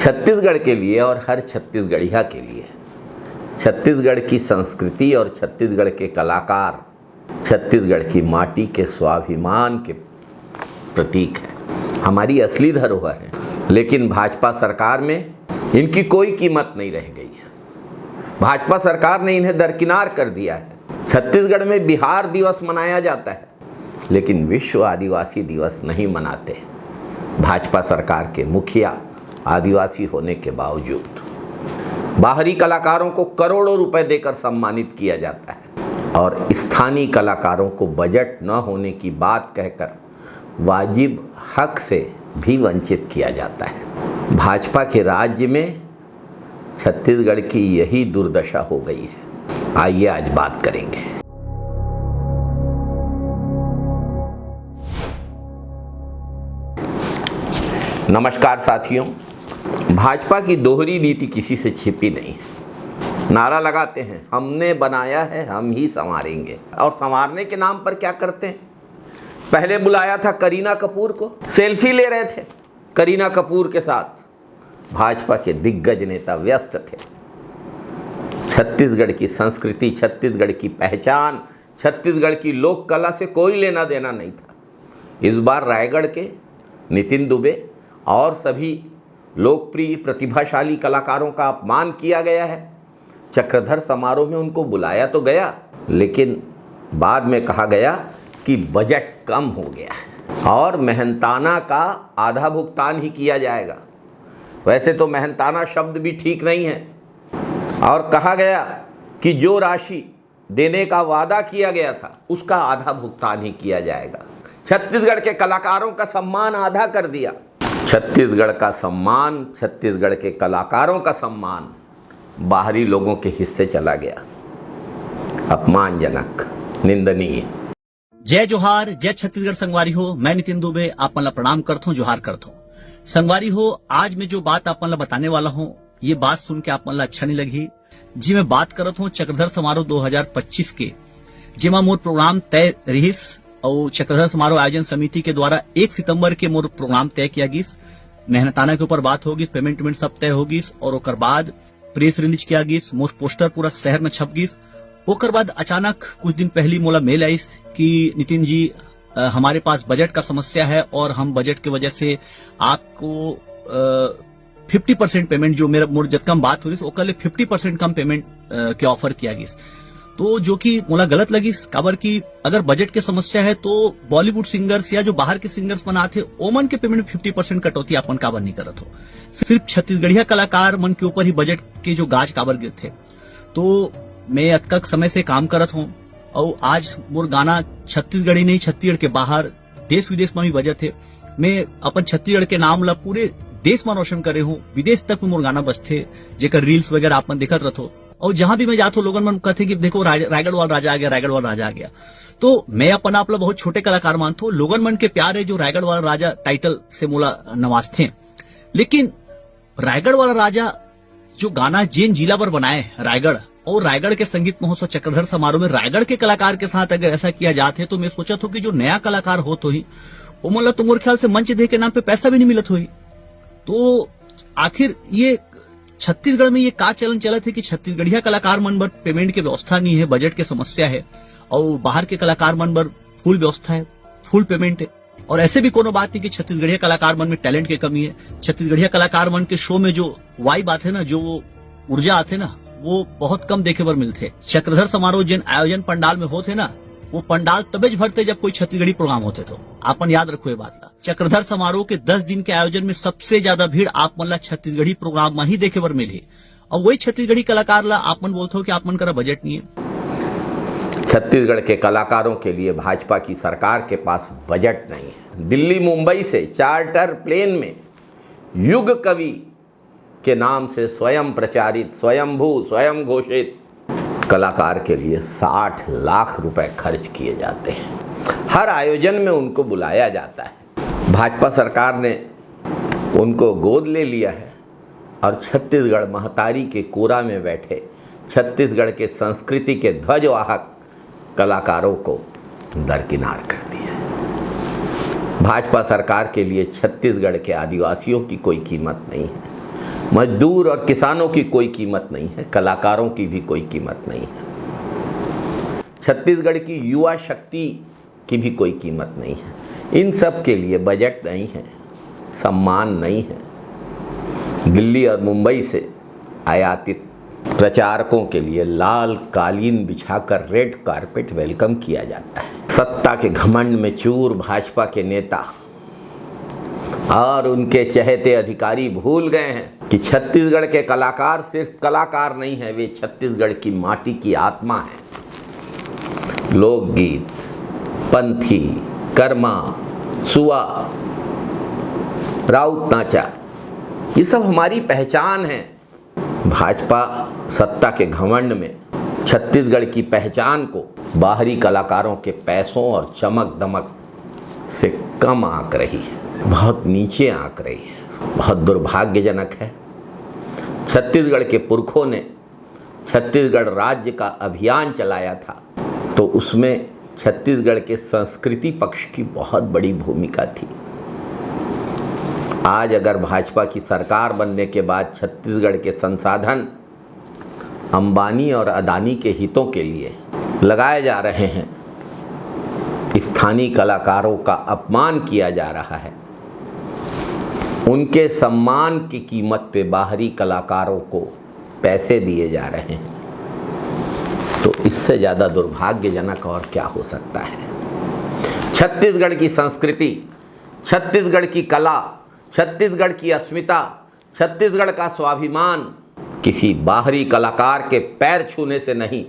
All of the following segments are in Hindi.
छत्तीसगढ़ के लिए और हर छत्तीसगढ़िया के लिए छत्तीसगढ़ की संस्कृति और छत्तीसगढ़ के कलाकार छत्तीसगढ़ की माटी के स्वाभिमान के प्रतीक है, हमारी असली धरोहर है। लेकिन भाजपा सरकार में इनकी कोई कीमत नहीं रह गई है। भाजपा सरकार ने इन्हें दरकिनार कर दिया है। छत्तीसगढ़ में बिहार दिवस मनाया जाता है, लेकिन विश्व आदिवासी दिवस नहीं मनाते भाजपा सरकार के मुखिया आदिवासी होने के बावजूद। बाहरी कलाकारों को करोड़ों रुपए देकर सम्मानित किया जाता है और स्थानीय कलाकारों को बजट न होने की बात कहकर वाजिब हक से भी वंचित किया जाता है। भाजपा के राज्य में छत्तीसगढ़ की यही दुर्दशा हो गई है। आइए आज बात करेंगे। नमस्कार साथियों, भाजपा की दोहरी नीति किसी से छिपी नहीं है। नारा लगाते हैं हमने बनाया है, हम ही संवारेंगे, और संवारने के नाम पर क्या करते हैं। पहले बुलाया था करीना कपूर को, सेल्फी ले रहे थे करीना कपूर के साथ। भाजपा के दिग्गज नेता व्यस्त थे। छत्तीसगढ़ की संस्कृति, छत्तीसगढ़ की पहचान, छत्तीसगढ़ की लोक कला से कोई लेना देना नहीं था। इस बार रायगढ़ के नितिन दुबे और सभी लोकप्रिय प्रतिभाशाली कलाकारों का अपमान किया गया है। चक्रधर समारोह में उनको बुलाया तो गया, लेकिन बाद में कहा गया कि बजट कम हो गया है और मेहनताना का आधा भुगतान ही किया जाएगा। वैसे तो मेहनताना शब्द भी ठीक नहीं है। और कहा गया कि जो राशि देने का वादा किया गया था उसका आधा भुगतान ही किया जाएगा। छत्तीसगढ़ के कलाकारों का सम्मान आधा कर दिया। छत्तीसगढ़ का सम्मान, छत्तीसगढ़ के कलाकारों का सम्मान बाहरी लोगों के हिस्से चला गया। अपमानजनक, निंदनीय। जय जोहार, जय छत्तीसगढ़ संगवारी हो। मैं नितिन दुबे आप मन ला प्रणाम करता हूँ, जोहार करता हूँ। संगवारी हो, आज मैं जो बात आप मन ला बताने वाला हूँ, ये बात सुन के आप मन ला अच्छा नहीं लगी। जी मैं बात करत हूँ चक्रधर समारोह 2025 के, जेमा मोर प्रोग्राम तय रहिस और चक्रधर समारोह आयोजन समिति के द्वारा 1 सितंबर के मोर प्रोग्राम तय किया गिस। मेहनताना के ऊपर बात होगी, पेमेंट सब तय होगिस और ओकर बाद प्रेस रिलीज किया गिस। मोर पोस्टर पूरा शहर में छप गिस। ओकर बाद अचानक कुछ दिन पहले मोला मेल आइस कि नितिन जी हमारे पास बजट का समस्या है और हम बजट की वजह से आपको 50% पेमेंट, जो मेरा मोर जब कम बात हो रही ओकर ले 50% कम पेमेंट के ऑफर किया गिस। तो जो कि मोला गलत लगी, काबर की अगर बजट के समस्या है तो बॉलीवुड सिंगर्स या जो बाहर के सिंगर्स बनाते ओमन के पेमेंट में 50% कटौती अपन काबर नहीं करत हो। सिर्फ छत्तीसगढ़िया कलाकार मन के ऊपर ही बजट के जो गाज काबर गिर थे। तो मैं अतक समय से काम करत हूँ और आज मोर गाना छत्तीसगढ़ी नहीं, छत्तीसगढ़ के बाहर देश विदेश में भी बजे थे। मैं अपन छत्तीसगढ़ के नाम ला पूरे देश में रोशन करे हूँ, विदेश तक में मोर गाना बजते, जेकर रील्स वगैरह अपन देखत रहो। और जहां भी मैं जाता हूँ लोगन मन कहते कि देखो रायगढ़ वाला राजा आ गया, रायगढ़ वाला राजा आ गया। तो मैं अपन आप लोग बहुत छोटे कलाकार मानता हूँ। लोगन मन के प्यार है जो रायगढ़ वाला राजा टाइटल से मोला नवाजते। लेकिन रायगढ़ वाला राजा जो गाना जेन जिला पर बनाए रायगढ़, और रायगढ़ के संगीत महोत्सव चक्रधर समारोह में रायगढ़ के कलाकार के साथ अगर ऐसा किया जाते तो मैं सोचा था कि जो नया कलाकार हो तो ही वो मतलब तो मोर ख्याल से मंच दे के नाम पे पैसा भी नहीं मिलत हुई। तो आखिर ये छत्तीसगढ़ में ये का चलन चलत है कि छत्तीसगढ़िया कलाकार मन बर पेमेंट की व्यवस्था नहीं है, बजट की समस्या है, और बाहर के कलाकार मन बर फुल व्यवस्था है, फुल पेमेंट है। और ऐसे भी कोनो बात नहीं कि छत्तीसगढ़िया कलाकार मन में टैलेंट की कमी है। छत्तीसगढ़िया कलाकार मन के शो में जो वाइब आते ना, जो वो ऊर्जा आते ना, वो बहुत कम देखे बर मिलते। चक्रधर समारोह जिन आयोजन पंडाल में होते ना, वो पंडाल तबेज भरते जब कोई छत्तीसगढ़ी प्रोग्राम होते। तो आपन याद रखो ये बात ला। चक्रधर समारोह के 10 दिन के आयोजन में सबसे ज्यादा भीड़ आप मन ला छत्तीसगढ़ी प्रोग्राम में ही देखे बर मिली। और वही छत्तीसगढ़ी कलाकार ला आप मन बोलते हो कि आप मन करा बजट नहीं है। छत्तीसगढ़ के कलाकारों के लिए भाजपा की सरकार के पास बजट नहीं है। दिल्ली मुंबई से चार्टर प्लेन में युग कवि के नाम से स्वयं प्रचारित, स्वयंभू, स्वयं घोषित कलाकार के लिए 60 लाख रुपए खर्च किए जाते हैं। हर आयोजन में उनको बुलाया जाता है। भाजपा सरकार ने उनको गोद ले लिया है और छत्तीसगढ़ महतारी के कोरा में बैठे छत्तीसगढ़ के संस्कृति के ध्वजवाहक कलाकारों को दरकिनार कर दिया है। भाजपा सरकार के लिए छत्तीसगढ़ के आदिवासियों की कोई कीमत नहीं है। मजदूर और किसानों की कोई कीमत नहीं है, कलाकारों की भी कोई कीमत नहीं है, छत्तीसगढ़ की युवा शक्ति की भी कोई कीमत नहीं है। इन सब के लिए बजट नहीं है, सम्मान नहीं है। दिल्ली और मुंबई से आयातित प्रचारकों के लिए लाल कालीन बिछाकर रेड कारपेट वेलकम किया जाता है। सत्ता के घमंड में चूर भाजपा के नेता और उनके चहेते अधिकारी भूल गए हैं कि छत्तीसगढ़ के कलाकार सिर्फ कलाकार नहीं है, वे छत्तीसगढ़ की माटी की आत्मा है। लोकगीत, पंथी, कर्मा, सुआ, राउत नाचा, ये सब हमारी पहचान है। भाजपा सत्ता के घमंड में छत्तीसगढ़ की पहचान को बाहरी कलाकारों के पैसों और चमक दमक से कम आंक रही है, बहुत नीचे आंक रही है। बहुत दुर्भाग्यजनक है। छत्तीसगढ़ के पुरखों ने छत्तीसगढ़ राज्य का अभियान चलाया था, तो उसमें छत्तीसगढ़ के संस्कृति पक्ष की बहुत बड़ी भूमिका थी। आज अगर भाजपा की सरकार बनने के बाद छत्तीसगढ़ के संसाधन अंबानी और अदानी के हितों के लिए लगाए जा रहे हैं, स्थानीय कलाकारों का अपमान किया जा रहा है, उनके सम्मान की कीमत पे बाहरी कलाकारों को पैसे दिए जा रहे हैं, तो इससे ज़्यादा दुर्भाग्यजनक और क्या हो सकता है। छत्तीसगढ़ की संस्कृति, छत्तीसगढ़ की कला, छत्तीसगढ़ की अस्मिता, छत्तीसगढ़ का स्वाभिमान किसी बाहरी कलाकार के पैर छूने से नहीं,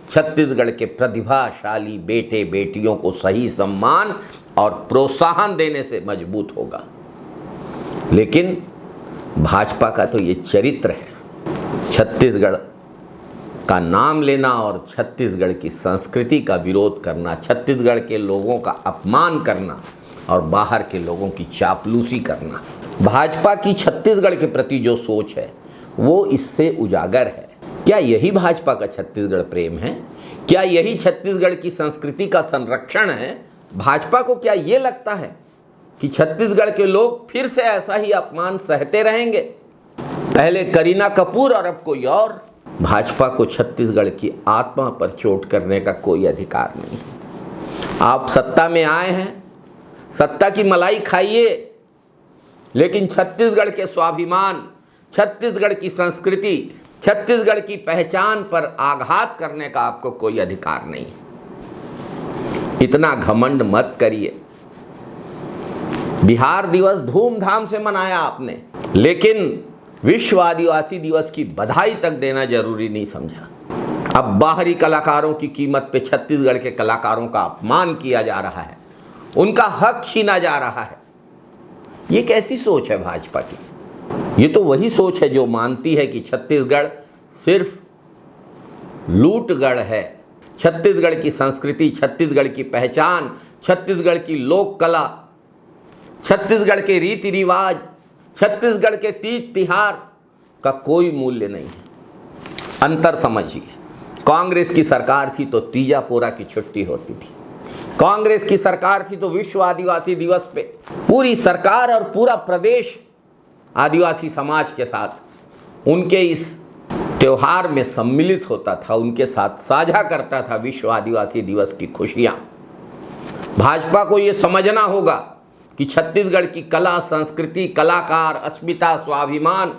छत्तीसगढ़ के प्रतिभाशाली बेटे बेटियों को सही सम्मान और प्रोत्साहन देने से मजबूत होगा। लेकिन भाजपा का तो ये चरित्र है, छत्तीसगढ़ का नाम लेना और छत्तीसगढ़ की संस्कृति का विरोध करना, छत्तीसगढ़ के लोगों का अपमान करना और बाहर के लोगों की चापलूसी करना। भाजपा की छत्तीसगढ़ के प्रति जो सोच है वो इससे उजागर है। क्या यही भाजपा का छत्तीसगढ़ प्रेम है? क्या यही छत्तीसगढ़ की संस्कृति का संरक्षण है? भाजपा को क्या ये लगता है कि छत्तीसगढ़ के लोग फिर से ऐसा ही अपमान सहते रहेंगे? पहले करीना कपूर और अब कोई और। भाजपा को छत्तीसगढ़ की आत्मा पर चोट करने का कोई अधिकार नहीं है। आप सत्ता में आए हैं, सत्ता की मलाई खाइए, लेकिन छत्तीसगढ़ के स्वाभिमान, छत्तीसगढ़ की संस्कृति, छत्तीसगढ़ की पहचान पर आघात करने का आपको कोई अधिकार नहीं। इतना घमंड मत करिए। बिहार दिवस धूमधाम से मनाया आपने, लेकिन विश्व आदिवासी दिवस की बधाई तक देना जरूरी नहीं समझा। अब बाहरी कलाकारों की कीमत पे छत्तीसगढ़ के कलाकारों का अपमान किया जा रहा है, उनका हक छीना जा रहा है। ये कैसी सोच है भाजपा की? ये तो वही सोच है जो मानती है कि छत्तीसगढ़ सिर्फ लूटगढ़ है। छत्तीसगढ़ की संस्कृति, छत्तीसगढ़ की पहचान, छत्तीसगढ़ की लोक कला, छत्तीसगढ़ के रीति रिवाज, छत्तीसगढ़ के तीज तिहार का कोई मूल्य नहीं है। अंतर समझिए। कांग्रेस की सरकार थी तो तीजा पोरा की छुट्टी होती थी। कांग्रेस की सरकार थी तो विश्व आदिवासी दिवस पे पूरी सरकार और पूरा प्रदेश आदिवासी समाज के साथ उनके इस त्योहार में सम्मिलित होता था, उनके साथ साझा करता था विश्व आदिवासी दिवस की खुशियां। भाजपा को ये समझना होगा कि छत्तीसगढ़ की कला, संस्कृति, कलाकार, अस्मिता, स्वाभिमान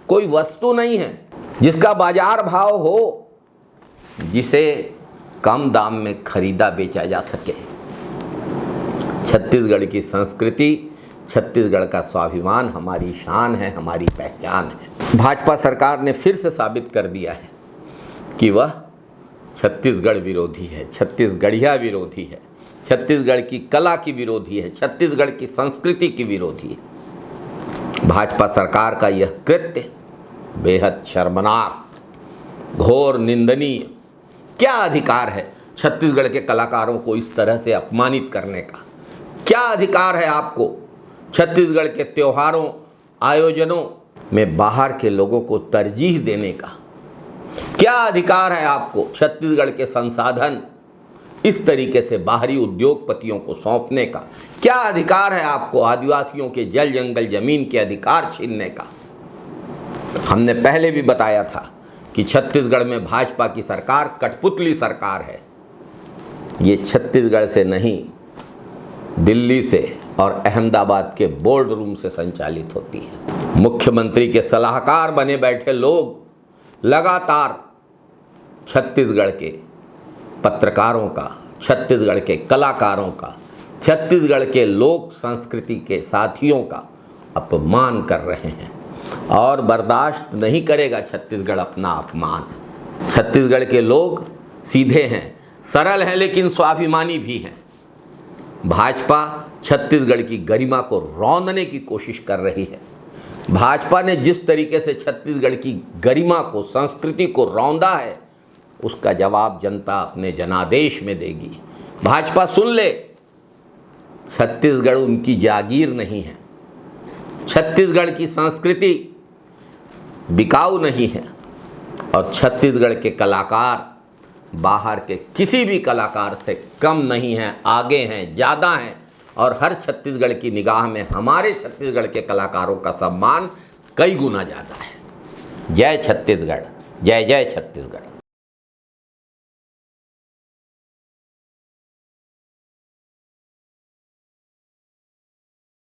कोई वस्तु नहीं है जिसका बाजार भाव हो, जिसे कम दाम में खरीदा बेचा जा सके। छत्तीसगढ़ की संस्कृति, छत्तीसगढ़ का स्वाभिमान हमारी शान है, हमारी पहचान है। भाजपा सरकार ने फिर से साबित कर दिया है कि वह छत्तीसगढ़ विरोधी है, छत्तीसगढ़िया विरोधी है, छत्तीसगढ़ की कला की विरोधी है, छत्तीसगढ़ की संस्कृति की विरोधी है। भाजपा सरकार का यह कृत्य बेहद शर्मनाक, घोर निंदनीय। क्या अधिकार है छत्तीसगढ़ के कलाकारों को इस तरह से अपमानित करने का? क्या अधिकार है आपको छत्तीसगढ़ के त्योहारों, आयोजनों में बाहर के लोगों को तरजीह देने का? क्या अधिकार है आपको छत्तीसगढ़ के संसाधन इस तरीके से बाहरी उद्योगपतियों को सौंपने का? क्या अधिकार है आपको आदिवासियों के जल, जंगल, जमीन के अधिकार छीनने का? हमने पहले भी बताया था कि छत्तीसगढ़ में भाजपा की सरकार कठपुतली सरकार है। ये छत्तीसगढ़ से नहीं, दिल्ली से और अहमदाबाद के बोर्ड रूम से संचालित होती है। मुख्यमंत्री के सलाहकार बने बैठे लोग लगातार छत्तीसगढ़ के पत्रकारों का, छत्तीसगढ़ के कलाकारों का, छत्तीसगढ़ के लोक संस्कृति के साथियों का अपमान कर रहे हैं और बर्दाश्त नहीं करेगा छत्तीसगढ़ अपना अपमान। छत्तीसगढ़ के लोग सीधे हैं, सरल हैं, लेकिन स्वाभिमानी भी हैं। भाजपा छत्तीसगढ़ की गरिमा को रौंदने की कोशिश कर रही है। भाजपा ने जिस तरीके से छत्तीसगढ़ की गरिमा को, संस्कृति को रौंदा है, उसका जवाब जनता अपने जनादेश में देगी। भाजपा सुन ले, छत्तीसगढ़ उनकी जागीर नहीं है। छत्तीसगढ़ की संस्कृति बिकाऊ नहीं है और छत्तीसगढ़ के कलाकार बाहर के किसी भी कलाकार से कम नहीं हैं, आगे हैं, ज़्यादा हैं और हर छत्तीसगढ़ की निगाह में हमारे छत्तीसगढ़ के कलाकारों का सम्मान कई गुना ज़्यादा है। जय छत्तीसगढ़, जय जय छत्तीसगढ़।